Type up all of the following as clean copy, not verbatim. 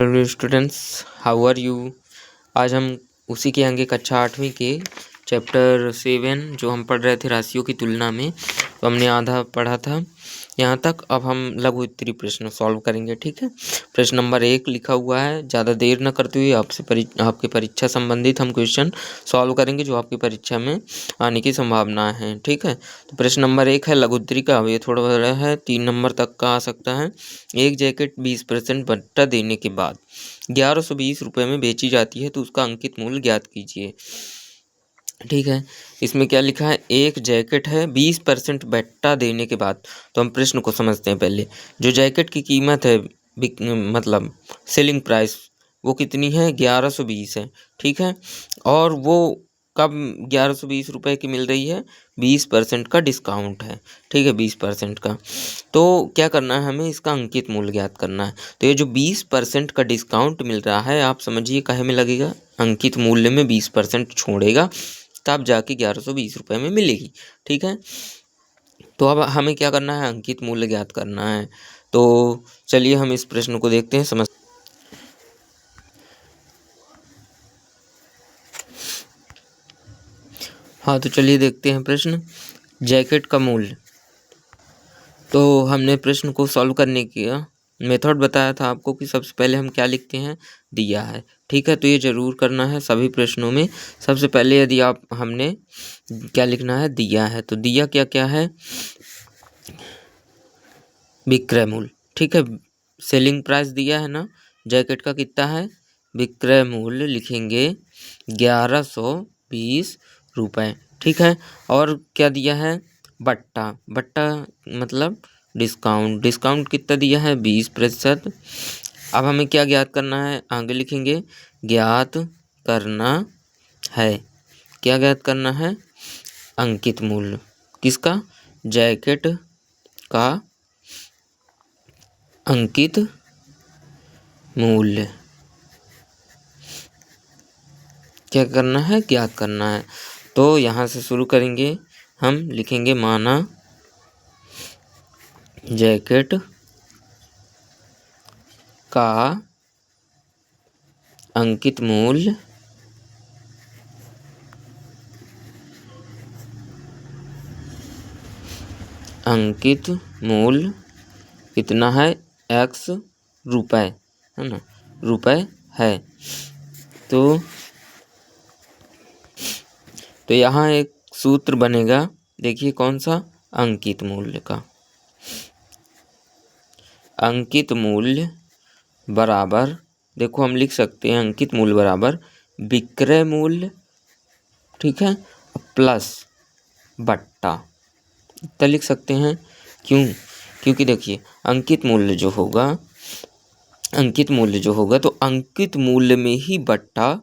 Hello students, how are you. आज हम उसी के आगे कक्षा 8वीं के चैप्टर 7 जो हम पढ़ रहे थे राशियों की तुलना में, तो हमने आधा पढ़ा था यहाँ तक। अब हम लघु उत्तरीय प्रश्न सॉल्व करेंगे। ठीक है, प्रश्न नंबर 1 लिखा हुआ है। ज़्यादा देर न करते हुए आपके परीक्षा संबंधित हम क्वेश्चन सॉल्व करेंगे जो आपकी परीक्षा में आने की संभावना है। ठीक है, तो प्रश्न नंबर 1 है लघु उत्तरीय का। ये थोड़ा बड़ा है, 3 नंबर तक का आ सकता है। एक जैकेट 20% भत्ता देने के बाद 1120 रुपये में बेची जाती है, तो उसका अंकित मूल्य ज्ञात कीजिए। ठीक है, इसमें क्या लिखा है, एक जैकेट है 20% भत्ता देने के बाद। तो हम प्रश्न को समझते हैं पहले। जो जैकेट की कीमत है, मतलब सेलिंग प्राइस, वो कितनी है, 1120 है। ठीक है, और वो कब 1120 रुपये की मिल रही है, 20% का डिस्काउंट है। ठीक है, 20% का। तो क्या करना है, हमें इसका अंकित मूल्य ज्ञात करना है। तो ये जो 20% का डिस्काउंट मिल रहा है, आप समझिए काहे में लगेगा, अंकित मूल्य में 20% छोड़ेगा, तब जाके 1120 रुपये में मिलेगी। ठीक है, तो अब हमें क्या करना है, अंकित मूल्य ज्ञात करना है। तो चलिए हम इस प्रश्न को देखते हैं, हाँ, तो चलिए देखते हैं प्रश्न। जैकेट का मूल्य। तो हमने प्रश्न को सॉल्व करने की मेथड बताया था आपको कि सबसे पहले हम क्या लिखते हैं, दिया है। ठीक है, तो ये जरूर करना है सभी प्रश्नों में। सबसे पहले यदि हमने क्या लिखना है, दिया है, तो दिया क्या क्या है, विक्रय मूल्य। ठीक है, सेलिंग प्राइस दिया है ना, जैकेट का कितना है, विक्रय मूल्य लिखेंगे 1120 रुपये। ठीक है, और क्या दिया है, बट्टा। बट्टा मतलब डिस्काउंट। डिस्काउंट कितना दिया है, 20%। अब हमें क्या ज्ञात करना है, आगे लिखेंगे ज्ञात करना है। क्या ज्ञात करना है, अंकित मूल्य। किसका, जैकेट का अंकित मूल्य क्या करना है, ज्ञात करना है। तो यहाँ से शुरू करेंगे, हम लिखेंगे माना जैकेट का अंकित मूल्य कितना है, X रुपये, है ना, रुपये है। तो यहाँ एक सूत्र बनेगा, देखिए कौन सा, अंकित मूल्य का। अंकित मूल्य बराबर, देखो हम लिख सकते हैं अंकित मूल्य बराबर विक्रय मूल्य, ठीक है, प्लस बट्टा, इतना लिख सकते हैं। क्यों, क्योंकि देखिए अंकित मूल्य जो होगा तो अंकित मूल्य में ही बट्टा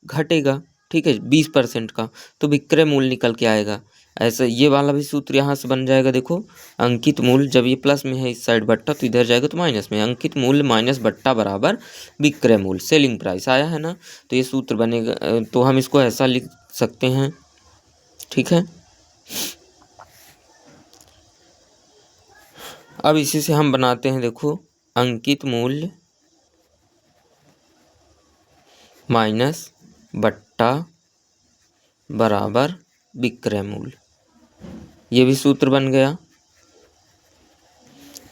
घटेगा। ठीक है, 20% का, तो विक्रय मूल्य निकल के आएगा। ऐसा ये वाला भी सूत्र यहाँ से बन जाएगा। देखो अंकित मूल्य, जब ये प्लस में है इस साइड बट्टा, तो इधर जाएगा तो माइनस में। अंकित मूल्य माइनस बट्टा बराबर विक्रय मूल्य, सेलिंग प्राइस आया है ना, तो ये सूत्र बनेगा। तो हम इसको ऐसा लिख सकते हैं। ठीक है, अब इसी से हम बनाते हैं, देखो अंकित मूल्य माइनस बट्टा बराबर विक्रय मूल्य, ये भी सूत्र बन गया।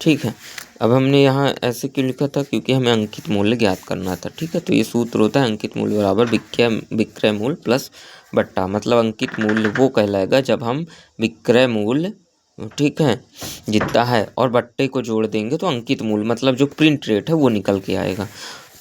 ठीक है, अब हमने यहाँ ऐसे क्यों लिखा था, क्योंकि हमें अंकित मूल्य ज्ञात करना था। ठीक है, तो ये सूत्र होता है अंकित मूल्य बराबर विक्रय मूल्य प्लस बट्टा। मतलब अंकित मूल्य वो कहलाएगा जब हम विक्रय मूल्य, ठीक है, जितना है और बट्टे को जोड़ देंगे तो अंकित मूल्य, मतलब जो प्रिंट रेट है वो निकल के आएगा।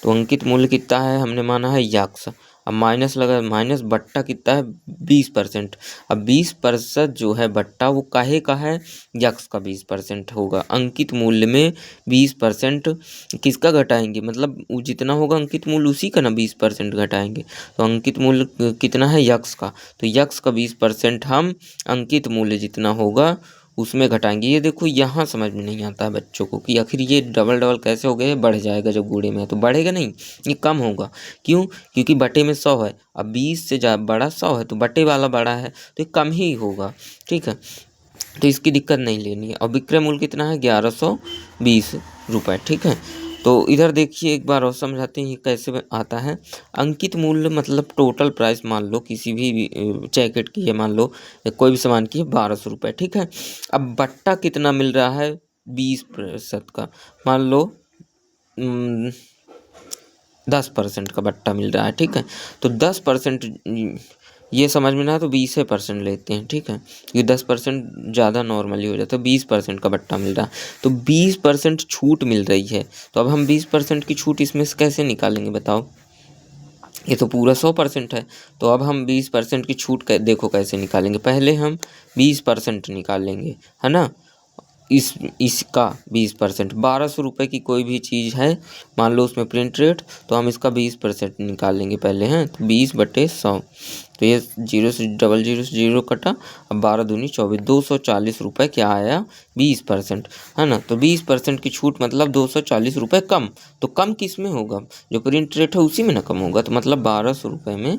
तो अंकित मूल्य कितना है, हमने माना है यक्स। अब माइनस लगा, माइनस बट्टा कितना है, 20%। अब 20% जो है बट्टा, वो काहे का है, यक्स का 20% होगा। अंकित मूल्य में 20% किसका घटाएंगे, मतलब वो जितना होगा अंकित मूल्य उसी का ना 20% घटाएंगे। तो अंकित मूल्य कितना है, यक्स का, तो यक्स का 20% हम अंकित मूल्य जितना होगा उसमें घटाएंगे। ये देखो यहाँ समझ में नहीं आता है बच्चों को कि आखिर ये डबल डबल कैसे हो गए, बढ़ जाएगा जब गुणे में है, तो बढ़ेगा नहीं, ये कम होगा। क्यों, क्योंकि बटे में 100 है, अब 20 से बड़ा 100 है, तो बटे वाला बड़ा है, तो ये कम ही होगा। ठीक है, तो इसकी दिक्कत नहीं लेनी है। और विक्रय मूल्य कितना है, 1120 रुपये। ठीक है, तो इधर देखिए एक बार और समझाते हैं ये कैसे आता है। अंकित मूल्य मतलब टोटल प्राइस, मान लो किसी भी जैकेट की है, मान लो कोई भी सामान की है 1200 रुपये, ठीक है। अब बट्टा कितना मिल रहा है 20% का, मान लो 10% का बट्टा मिल रहा है, ठीक है। तो 10% ये समझ में ना आए तो 20% लेते हैं, ठीक है। ये 10% ज़्यादा नॉर्मली हो जाता है। 20% का बट्टा मिल रहा है तो 20% छूट मिल रही है। तो अब हम 20% की छूट इसमें से कैसे निकालेंगे बताओ। ये तो पूरा 100% है। तो अब हम 20% की छूट देखो कैसे निकालेंगे। पहले हम 20% निकालेंगे, है ना। इसका 20%, 1200 रुपये की कोई भी चीज़ है, मान लो उसमें प्रिंट रेट, तो हम इसका 20% निकालेंगे पहले हैं। तो 20/100, तो ये 0 से 0 कटा। अब 12 दूनी 24, 240 रुपये क्या आया 20%, है ना। तो 20% की छूट मतलब 240 रुपये कम। तो कम किस में होगा, जो प्रिंट रेट है उसी में ना कम होगा। तो मतलब 1200 रुपये में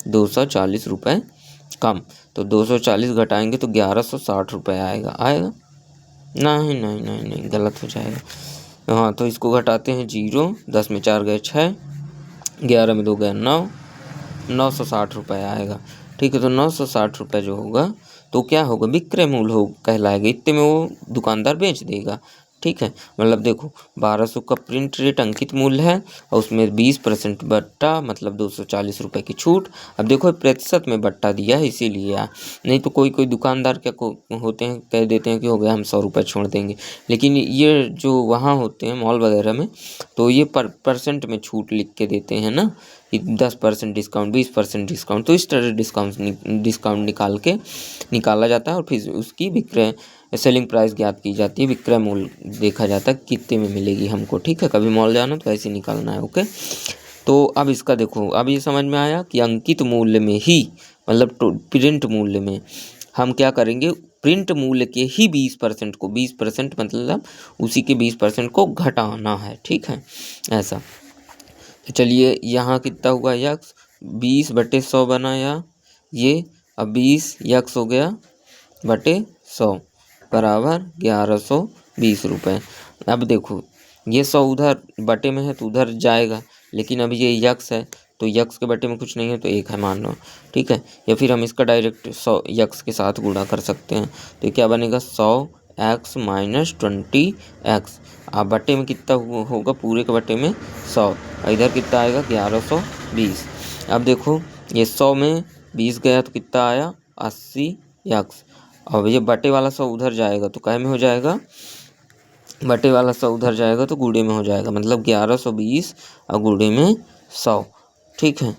240 रुपये कम। तो 240 घटाएंगे तो 1160 रुपये आएगा। नहीं नहीं नहीं नहीं, गलत हो जाएगा। हाँ, तो इसको घटाते हैं 0, 10 में 4 गए 6, 11 में 2 गए 9, 960 रुपये आएगा, ठीक है। तो 960 रुपये जो होगा तो क्या होगा, विक्रय मूल्य हो कहलाएगा। इतने में वो दुकानदार बेच देगा, ठीक है। मतलब देखो 1200 का प्रिंट रेट अंकित मूल्य है और उसमें 20% बट्टा मतलब 240 रुपये की छूट। अब देखो प्रतिशत में बट्टा दिया है इसीलिए नहीं तो कोई दुकानदार क्या होते हैं, कह देते हैं कि हो गया हम 100 रुपये छोड़ देंगे। लेकिन ये जो वहाँ होते हैं मॉल वगैरह में, तो ये परसेंट में छूट लिख के देते हैं ना, 10% डिस्काउंट, 20% डिस्काउंट। तो इस तरह डिस्काउंट निकाला जाता है और फिर उसकी विक्रय सेलिंग प्राइस ज्ञात की जाती है। विक्रय मूल्य देखा जाता है कितने में मिलेगी हमको, ठीक है। कभी मॉल जाना तो ऐसे निकालना है, ओके। तो अब इसका देखो, अब ये समझ में आया कि अंकित मूल्य में ही मतलब प्रिंट मूल्य में हम क्या करेंगे, प्रिंट मूल्य के ही 20% को, 20% मतलब उसी के 20% को घटाना है, ठीक है, ऐसा। तो चलिए यहाँ कितना हुआ यक्स, 20/100 बनाया ये। अब 20 यक्स हो गया बटे 100 बराबर 1120 रुपये। अब देखो ये 100 उधर बटे में है तो उधर जाएगा, लेकिन अब ये यक्स है तो यक्स के बटे में कुछ नहीं है तो 1 है मान लो, ठीक है। या फिर हम इसका डायरेक्ट 100 यक्स के साथ गुणा कर सकते हैं। तो क्या बनेगा 100x - 20x। अब बटे में कितना होगा, पूरे के बटे में 100, इधर कितना आएगा 1120। अब देखो ये 100 में 20 गया तो कितना आया 80x। अब ये बटे वाला 100 उधर जाएगा तो काय में हो जाएगा, बटे वाला 100 उधर जाएगा तो गुणे में हो जाएगा, मतलब 1120 और गुणे में 100, ठीक है।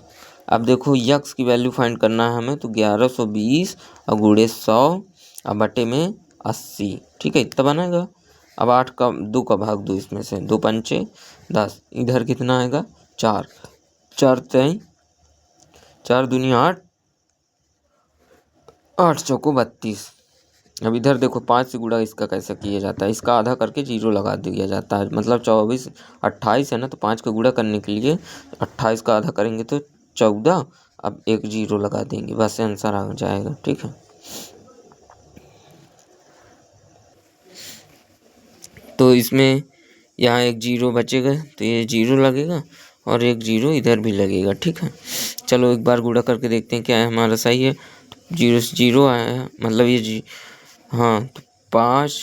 अब देखो यक्स की वैल्यू फाइंड करना है हमें, तो 1120 और गुणे 100 और बटे में 80, ठीक है, इतना बनेगा। अब 8 का 2 का भाग 2 इसमें से, 2 पंचे 10, इधर कितना आएगा 4, 4 3, 4 दूनी 8, 8 चौको 32। अब इधर देखो 5 से गुणा इसका कैसे किया जाता है, इसका आधा करके 0 लगा दिया जाता है। मतलब 24 28 है ना, तो 5 का गुणा करने के लिए 28 का आधा करेंगे तो 14, अब एक 0 लगा देंगे, बस आंसर आ जाएगा, ठीक है। तो इसमें यहाँ एक 0 बचेगा तो ये 0 लगेगा और एक 0 इधर भी लगेगा, ठीक है। चलो एक बार गुणा करके देखते हैं क्या है हमारा सही है। 0 से 0 आया है, मतलब ये हाँ, तो 5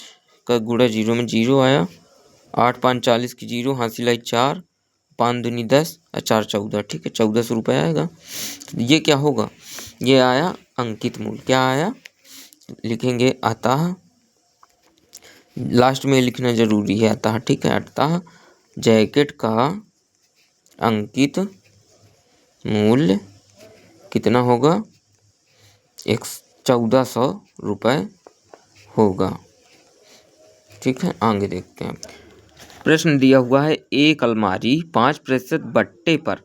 का गुणा 0 में 0 आया, 8 5 40 की 0, हासिल आई 4, 5 दूनी 10 और 4 14, ठीक है, 1400 रुपये आएगा। तो ये क्या होगा, ये आया अंकित मूल्य। क्या आया लिखेंगे, अतः लास्ट में लिखना जरूरी है अतः, ठीक है। अतः जैकेट का अंकित मूल्य कितना होगा, 1400 रुपये होगा, ठीक है। आगे देखते हैं। प्रश्न दिया हुआ है, एक अलमारी 5% बट्टे पर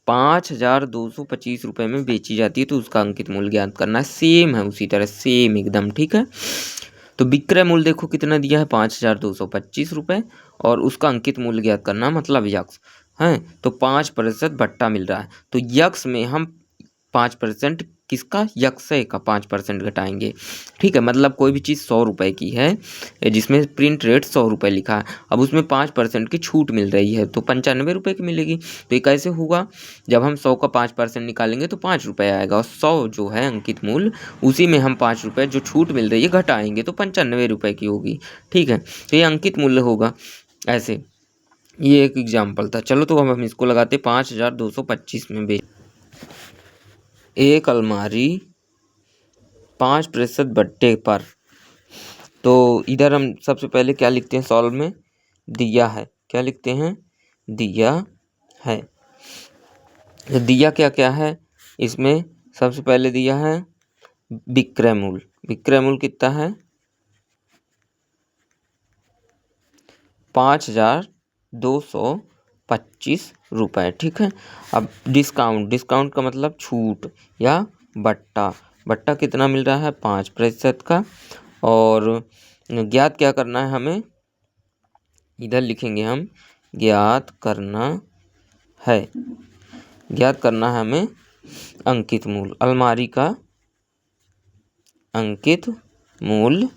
5225 रुपये में बेची जाती है, तो उसका अंकित मूल्य ज्ञात करना है। सेम है, उसी तरह सेम एकदम, ठीक है। तो विक्रय मूल्य देखो कितना दिया है 5225 रुपये और उसका अंकित मूल्य ज्ञात करना, मतलब यक्स है तो 5% बट्टा मिल रहा है। तो यक्स में हम 5% किसका, यक्षय का 5% घटाएंगे। ठीक है, मतलब कोई भी चीज़ 100 रुपये की है जिसमें प्रिंट रेट 100 रुपये लिखा है, अब उसमें 5% की छूट मिल रही है तो 95 रुपये की मिलेगी। तो ये कैसे होगा, जब हम 100 का 5% निकालेंगे तो 5 रुपये आएगा, और 100 जो है अंकित मूल्य उसी में हम 5 रुपये जो छूट मिल रही है घटाएंगे तो 95 रुपये की होगी। ठीक है, तो ये अंकित मूल्य होगा। ऐसे ये एक एग्जाम्पल था। चलो तो अब हम इसको लगाते 5225 में बेच। एक अलमारी 5% बट्टे पर, तो इधर हम सबसे पहले क्या लिखते हैं, सॉल्व में दिया है, क्या लिखते हैं, दिया है। दिया क्या क्या है इसमें, सबसे पहले दिया है विक्रय मूल्य। विक्रय मूल्य कितना है, 5225 रुपये। ठीक है, अब डिस्काउंट, डिस्काउंट का मतलब छूट या बट्टा, बट्टा कितना मिल रहा है 5% का। और ज्ञात क्या करना है हमें, इधर लिखेंगे हम ज्ञात करना है, ज्ञात करना है हमें अंकित मूल्य, अलमारी का अंकित मूल्य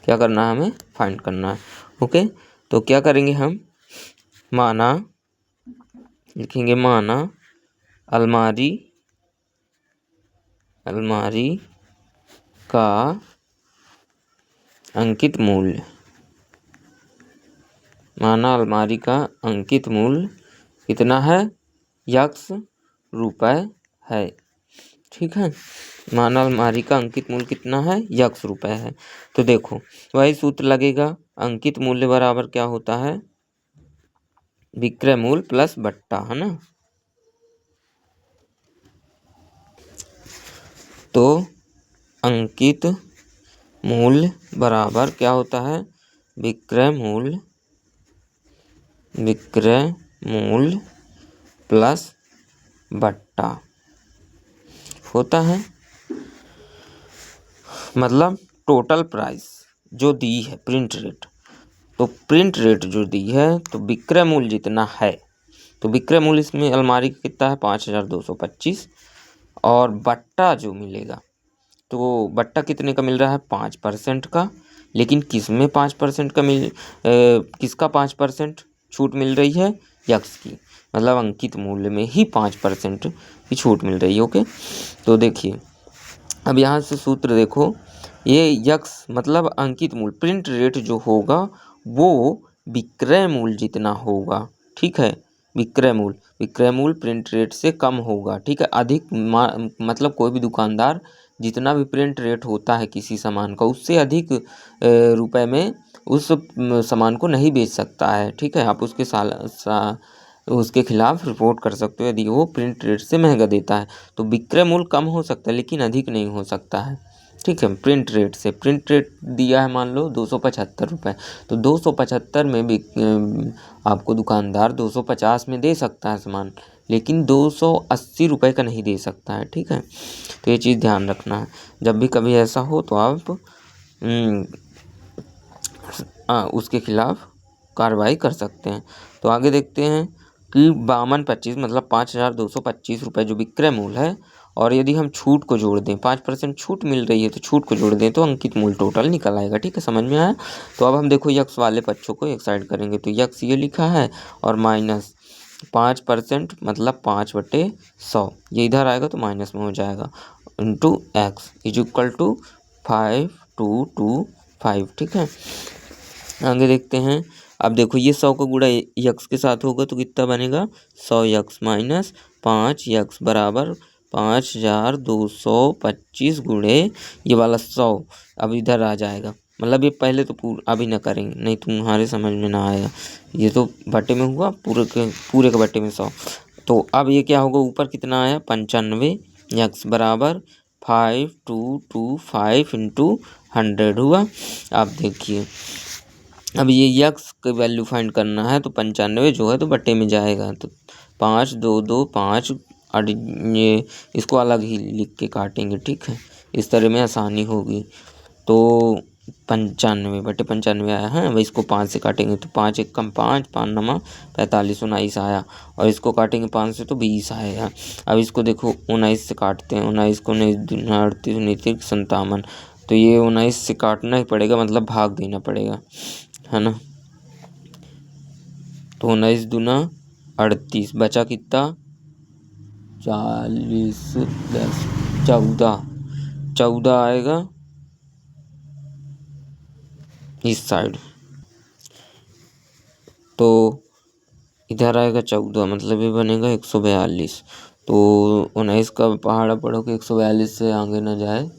क्या करना है, हमें फाइंड करना है। ओके, तो क्या करेंगे हम, माना लिखेंगे, माना अलमारी, अलमारी का अंकित मूल्य, माना अलमारी का अंकित मूल्य कितना है, यक्स रुपये है। ठीक है, माना अलमारी का अंकित मूल्य कितना है, यक्स रुपये है। तो देखो वही सूत्र लगेगा, अंकित मूल्य बराबर क्या होता है, विक्रय मूल्य प्लस बट्टा, है ना। तो अंकित मूल्य बराबर क्या होता है, विक्रय मूल्य, विक्रय मूल्य प्लस बट्टा होता है, मतलब टोटल प्राइस जो दी है प्रिंट रेट, तो प्रिंट रेट जो दी है तो विक्रय मूल्य जितना है, तो विक्रय मूल्य इसमें अलमारी का कितना है 5225, और बट्टा जो मिलेगा तो बट्टा कितने का मिल रहा है 5% का, लेकिन किस में 5% का किसका 5% छूट मिल रही है, यक्स की, मतलब अंकित मूल्य में ही 5% की छूट मिल रही है। ओके, तो देखिए अब यहाँ से सूत्र देखो, ये यक्स मतलब अंकित मूल्य, प्रिंट रेट जो होगा वो विक्रय मूल्य जितना होगा। ठीक है, विक्रय मूल्य, विक्रय मूल्य प्रिंट रेट से कम होगा। ठीक है, अधिक मतलब कोई भी दुकानदार जितना भी प्रिंट रेट होता है किसी सामान का उससे अधिक रुपए में उस सामान को नहीं बेच सकता है। ठीक है, आप उसके खिलाफ रिपोर्ट कर सकते हो यदि वो प्रिंट रेट से महंगा देता है। तो विक्रय मूल्य कम हो सकता है लेकिन अधिक नहीं हो सकता है। ठीक है, प्रिंट रेट से, प्रिंट रेट दिया है मान लो 275 रुपये, तो 275 में भी आपको दुकानदार 250 में दे सकता है सामान, लेकिन 280 रुपये का नहीं दे सकता है। ठीक है, तो ये चीज़ ध्यान रखना है, जब भी कभी ऐसा हो तो आप उसके खिलाफ कार्रवाई कर सकते हैं। तो आगे देखते हैं कि 5225 मतलब 5225 रुपये जो विक्रय मूल्य है, और यदि हम छूट को जोड़ दें, 5% छूट मिल रही है तो छूट को जोड़ दें तो अंकित मूल्य टोटल निकल आएगा। ठीक है, समझ में आया। तो अब हम देखो यक्स वाले पक्षों को एक साइड करेंगे, तो यक्स ये लिखा है और माइनस 5% मतलब 5/100, ये इधर आएगा तो माइनस में हो जाएगा, into X is equal to 5225। ठीक है, आगे देखते हैं। अब देखो ये 100 का गुणा यक्स के साथ होगा तो कितना बनेगा, 100 यक्स माइनस 5 यक्स बराबर 5225 गुणे ये वाला 100 अब इधर आ जाएगा। मतलब ये पहले तो अभी ना करेंगे नहीं तुम्हारे समझ में ना आएगा, ये तो बट्टे में हुआ पूरे के बट्टे में 100। तो अब ये क्या होगा, ऊपर कितना आया 95 यक्स बराबर 5225 इंटू 100 हुआ। अब देखिए अब ये यक्स की वैल्यू फाइंड करना है, तो 95 जो है तो बट्टे में जाएगा, तो 5 2 2 5, और ये इसको अलग ही लिख के काटेंगे। ठीक है, इस तरह में आसानी होगी। तो 95/95 आया है। अब इसको 5 से काटेंगे तो 5 एक कम 5, 5 नमा 45, 19 आया। और इसको काटेंगे 5 से तो 20 आएगा। अब इसको देखो 19 से काटते हैं, 19 को 19 दूना 38, 29 57, तो ये 19 से काटना ही पड़ेगा, मतलब भाग देना पड़ेगा, है ना। तो 19 दूना 38, बचा कितना 40, 10, 14 आएगा इस साइड, तो इधर आएगा 14, मतलब ये बनेगा 142। तो 19 का पहाड़ा पढ़ो कि 142 से आगे ना जाए,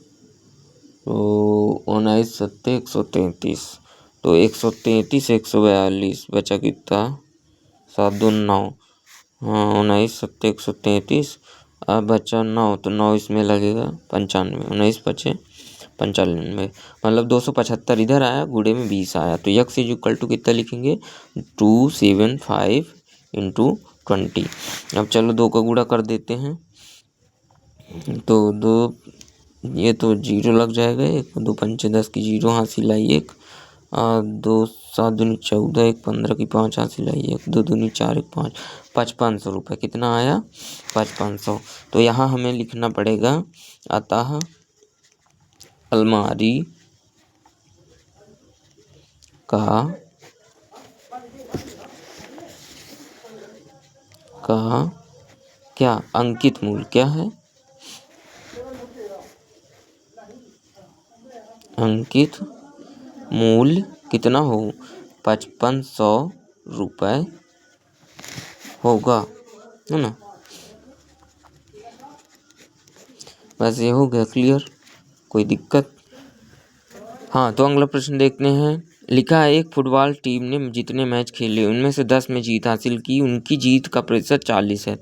तो 19 सत्ते 133, तो 133 142 बचा कितना 7 2 9, हाँ 19 सत्ते 133, अब बचा 9, तो 9 इसमें लगेगा 95, 19 बचे 95, मतलब 275 इधर आया, गुड़े में 20 आया। तो यक्स इज इक्वल टू कितना लिखेंगे 275 इंटू 20। अब चलो 2 का गुणा कर देते हैं, तो 2 ये तो 0 लग जाएगा, 1 2 5 10 की 0 हासिल आई 1, 2 7 दूनी 14, 1 15 की 5 हासिल आई 1, 2 दूनी 4 1 5, 5500 रुपये कितना आया 5500। तो यहाँ हमें लिखना पड़ेगा, अतः अलमारी का क्या अंकित मूल्य क्या है, अंकित मूल्य कितना हो 5500 रुपये होगा, है ना। बस ये हो गया क्लियर, कोई दिक्कत। हाँ, तो अगला प्रश्न देखते हैं। लिखा है एक फुटबॉल टीम ने जितने मैच खेले उनमें से 10 में जीत हासिल की, उनकी जीत का प्रतिशत 40 है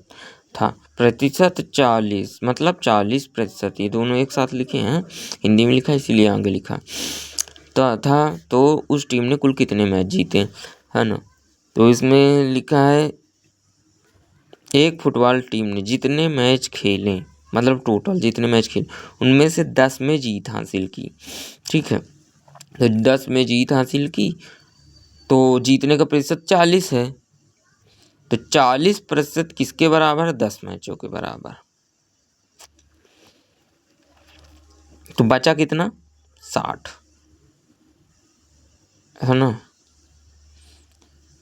था। प्रतिशत 40 मतलब 40%, ये दोनों एक साथ लिखे हैं, हिंदी में लिखा इसीलिए आगे लिखा तो उस टीम ने कुल कितने मैच जीते, है ना। तो इसमें लिखा है एक फुटबॉल टीम ने जितने मैच खेले, मतलब टोटल जितने मैच खेले उनमें से 10 में जीत हासिल की, ठीक है। तो 10 में जीत हासिल की, तो जीतने का प्रतिशत 40 है, तो 40% किसके बराबर है 10 मैचों के बराबर। तो बचा कितना 60, है ना।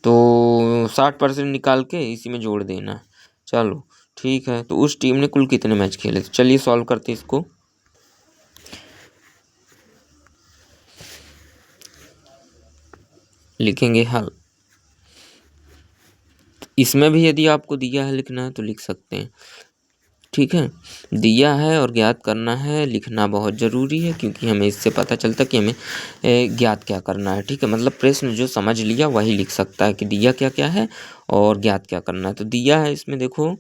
तो 60% निकाल के इसी में जोड़ देना। चलो ठीक है, तो उस टीम ने कुल कितने मैच खेले, तो चलिए सॉल्व करते इसको। लिखेंगे हल। इसमें भी यदि आपको दिया है लिखना है तो लिख सकते हैं, ठीक है। दिया है और ज्ञात करना है, लिखना बहुत ज़रूरी है, क्योंकि हमें इससे पता चलता कि हमें ज्ञात क्या करना है, ठीक है। मतलब प्रश्न जो समझ लिया वही लिख सकता है कि दिया क्या क्या है और ज्ञात क्या करना है। तो दिया है इसमें देखो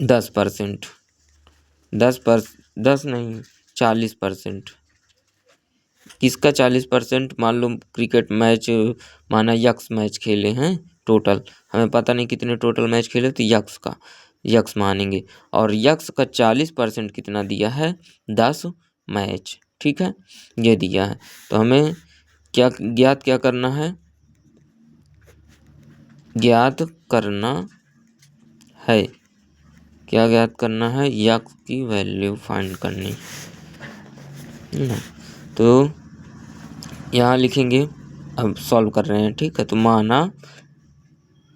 10%, 10 नहीं 40%। किसका 40%, मान लो क्रिकेट मैच माना यक्स मैच खेले हैं टोटल, हमें पता नहीं कितने टोटल मैच खेले, तो यक्स मानेंगे। और यक्स का 40% कितना दिया है 10 मैच, ठीक है, ये दिया है। तो हमें क्या करना है, ज्ञात करना है, क्या ज्ञात करना है, यक्स की वैल्यू फाइंड करनी है ना। तो यहाँ लिखेंगे, अब सॉल्व कर रहे हैं, ठीक है। तो माना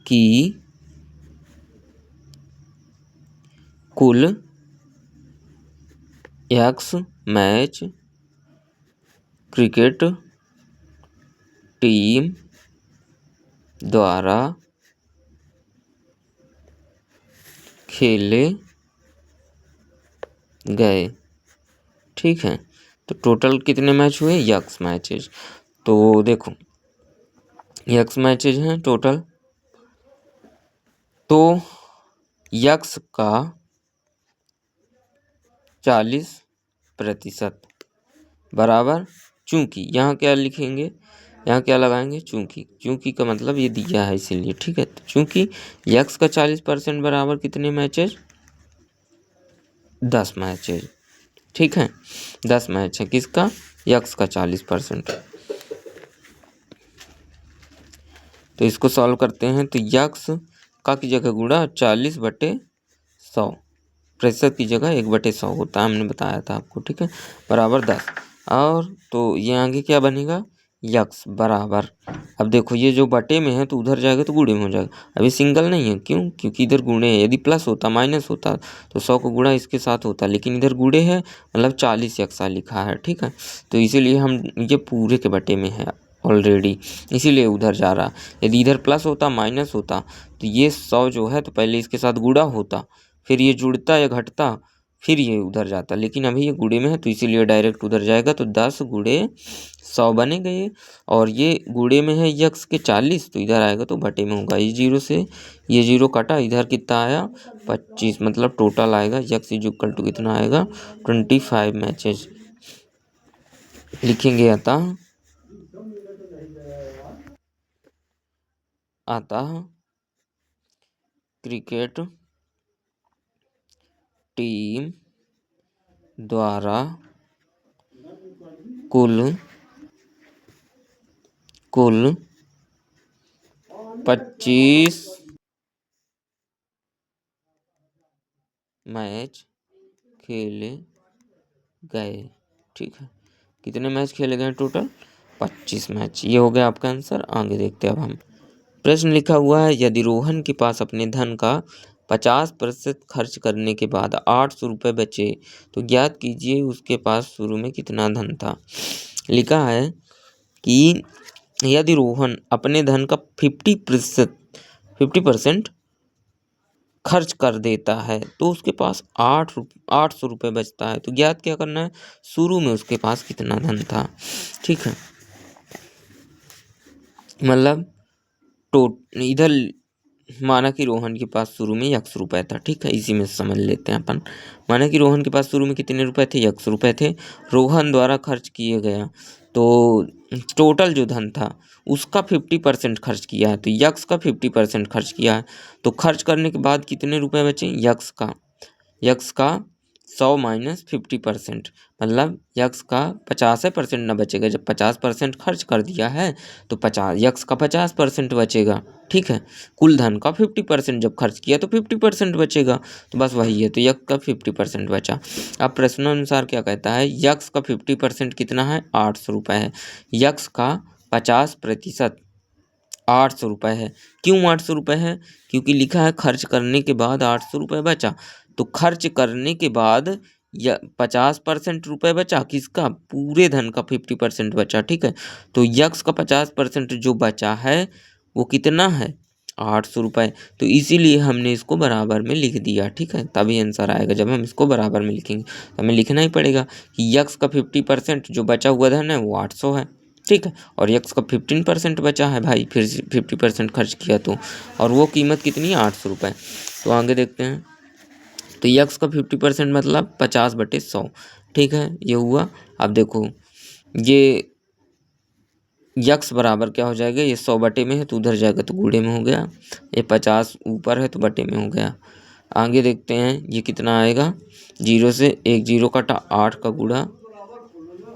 कि कुल एक्स मैच क्रिकेट टीम द्वारा खेले गए, ठीक है। तो टोटल कितने मैच हुए यक्स मैचेज, तो देखो यक्स मैचेज हैं टोटल, तो यक्स का 40% बराबर, चूंकि यहाँ क्या लिखेंगे, यहाँ क्या लगाएंगे, चूंकि का मतलब ये दिया है इसीलिए, ठीक है। तो चूंकि यक्स का 40% बराबर कितने मैचेज 10 मैचेज, ठीक है, 10 मैच है किसका, यक्स का 40%। तो इसको सॉल्व करते हैं। तो यक्स का की जगह गुणा 40/100, प्रतिशत की जगह 1/100 होता है, हमने बताया था आपको, ठीक है, बराबर 10। और तो ये आगे क्या बनेगा, यक्स बराबर, अब देखो ये जो बटे में है तो उधर जाएगा तो गुणे में हो जाएगा। अभी सिंगल नहीं है, क्यों, क्योंकि इधर गुणे है, यदि प्लस होता माइनस होता तो 100 को गुणा इसके साथ होता, लेकिन इधर गुणे है मतलब 40 यक्सा लिखा है, ठीक है। तो इसीलिए हम ये पूरे के बटे में है ऑलरेडी, इसीलिए उधर जा रहा। यदि इधर प्लस होता माइनस होता तो ये 100 जो है तो पहले इसके साथ गुणा होता, फिर ये जुड़ता या घटता, फिर ये उधर जाता, लेकिन अभी ये गुणे में है तो इसीलिए डायरेक्ट उधर जाएगा। तो 10 गुणे 100 बनेगा ये, और ये गुणे में है यक्स के 40 तो इधर आएगा तो बटे में होगा। इस जीरो से ये जीरो कटा, इधर कितना आया 25, मतलब टोटल आएगा यक्स इज इक्वल टू कितना आएगा 25 मैचेज लिखेंगे। आता क्रिकेट टीम द्वारा कुल 25 मैच खेले गए, ठीक है, कितने मैच खेले गए टोटल 25 मैच, ये हो गया आपका आंसर। आगे देखते हैं अब हम। प्रश्न लिखा हुआ है, यदि रोहन के पास अपने धन का 50% खर्च करने के बाद 800 रुपये बचे तो ज्ञात कीजिए उसके पास शुरू में कितना धन था। लिखा है कि यदि रोहन अपने धन का 50% खर्च कर देता है तो उसके पास 800 रुपये बचता है, तो ज्ञात क्या करना है, शुरू में उसके पास कितना धन था, ठीक है। मतलब इधर माना कि रोहन के पास शुरू में 100 रुपये था, ठीक है, इसी में समझ लेते हैं अपन। माना कि रोहन के पास शुरू में कितने रुपए थे, 100 रुपये थे, रोहन द्वारा खर्च किए गया, तो टोटल जो धन था उसका 50% खर्च किया है, तो यक्स का 50% खर्च किया है, तो खर्च करने के बाद कितने रुपए बचे, यक्स का 100 माइनस 50%, मतलब यक्स का 50% ना बचेगा। जब 50% खर्च कर दिया है तो 50 यक्स का 50% बचेगा, ठीक है। कुल धन का 50% जब खर्च किया तो 50% बचेगा, तो बस वही है, तो यक्स का 50% बचा। अब प्रश्नानुसार क्या कहता है, यक्स का 50% कितना है, 800 रुपये है, यक्स का 50% 800 रुपये है। क्यों 800 रुपये है, क्योंकि लिखा है खर्च करने के बाद 800 रुपये बचा, तो खर्च करने के बाद या 50% रुपये बचा, किसका, पूरे धन का 50% बचा, ठीक है। तो यक्स का 50% जो बचा है वो कितना है, 800 रुपये, तो इसीलिए हमने इसको बराबर में लिख दिया, ठीक है, तभी आंसर आएगा। जब हम इसको बराबर में लिखेंगे तो हमें लिखना ही पड़ेगा कि यक्स का 50% जो बचा हुआ धन है वो 800 है, ठीक है, और यक्स का 15% बचा है भाई, फिर 50% खर्च किया तो, और वो कीमत कितनी है, 800 रुपये। तो आगे देखते हैं। तो यक्स का 50% मतलब 50/100, ठीक है, ये हुआ। अब देखो ये यक्स बराबर क्या हो जाएगा, ये 100 बटे में है तो उधर जाएगा तो गुणे में हो गया, ये 50 ऊपर है तो बटे में हो गया। आगे देखते हैं ये कितना आएगा, जीरो से एक जीरो कटा, 8 का गुणा,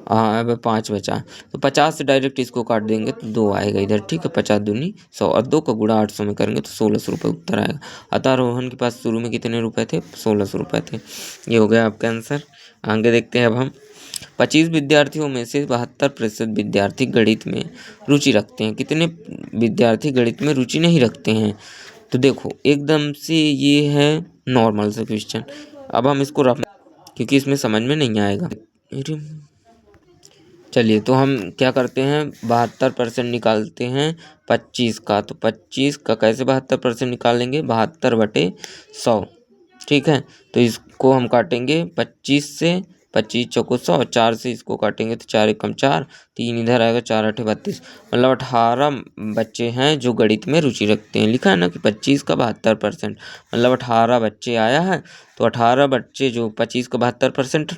हाँ अब 5 बचा, तो 50 से डायरेक्ट इसको काट देंगे तो 2 आएगा इधर, ठीक है, 50 दूनी 100, और 2 का गुणा 800 में करेंगे तो 1600 रुपये उत्तर आएगा। अतः रोहन के पास शुरू में कितने रुपए थे, 1600 रुपये थे। ये हो गया आपका आंसर। आगे देखते हैं अब हम। 25 विद्यार्थियों में से 72% विद्यार्थी गणित में रुचि रखते हैं, कितने विद्यार्थी गणित में रुचि नहीं रखते हैं। तो देखो एकदम से ये है नॉर्मल सा क्वेश्चन, अब हम इसको रफ, क्योंकि इसमें समझ में नहीं आएगा। चलिए तो हम क्या करते हैं, 72% निकालते हैं 25 का, तो 25 का कैसे 72% निकालेंगे, 72/100, ठीक है। तो इसको हम काटेंगे 25 से, 25 चौको 100, 4 से इसको काटेंगे तो 4 एकम 4, 3 इधर आएगा, 4 8 32, मतलब 18 बच्चे हैं जो गणित में रुचि रखते हैं। लिखा है ना कि 25 का 72%, मतलब 18 बच्चे आया है तो 18 बच्चे जो 25 का 72%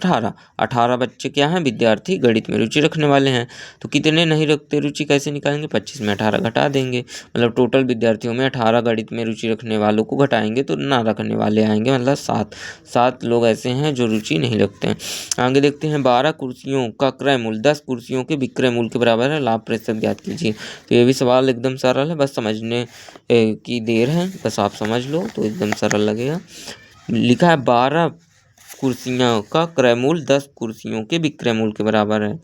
18 बच्चे क्या हैं, विद्यार्थी गणित में रुचि रखने वाले हैं। तो कितने नहीं रखते रुचि, कैसे निकालेंगे, 25 में 18 घटा देंगे, मतलब टोटल विद्यार्थियों में 18 गणित में रुचि रखने वालों को घटाएंगे तो ना रखने वाले आएंगे, मतलब 7 लोग ऐसे हैं जो रुचि नहीं रखते हैं। आगे देखते हैं 12 कुर्सियों का क्रय मूल्य 10 कुर्सियों के विक्रय मूल्य के बराबर है, लाभ प्रतिशत ज्ञात कीजिए। तो ये भी सवाल एकदम सरल है, बस समझने की देर है, बस आप समझ लो तो एकदम सरल लगेगा। लिखा है 12 कुर्सियों का क्रय मूल्य 10 कुर्सियों के विक्रय मूल्य के बराबर है।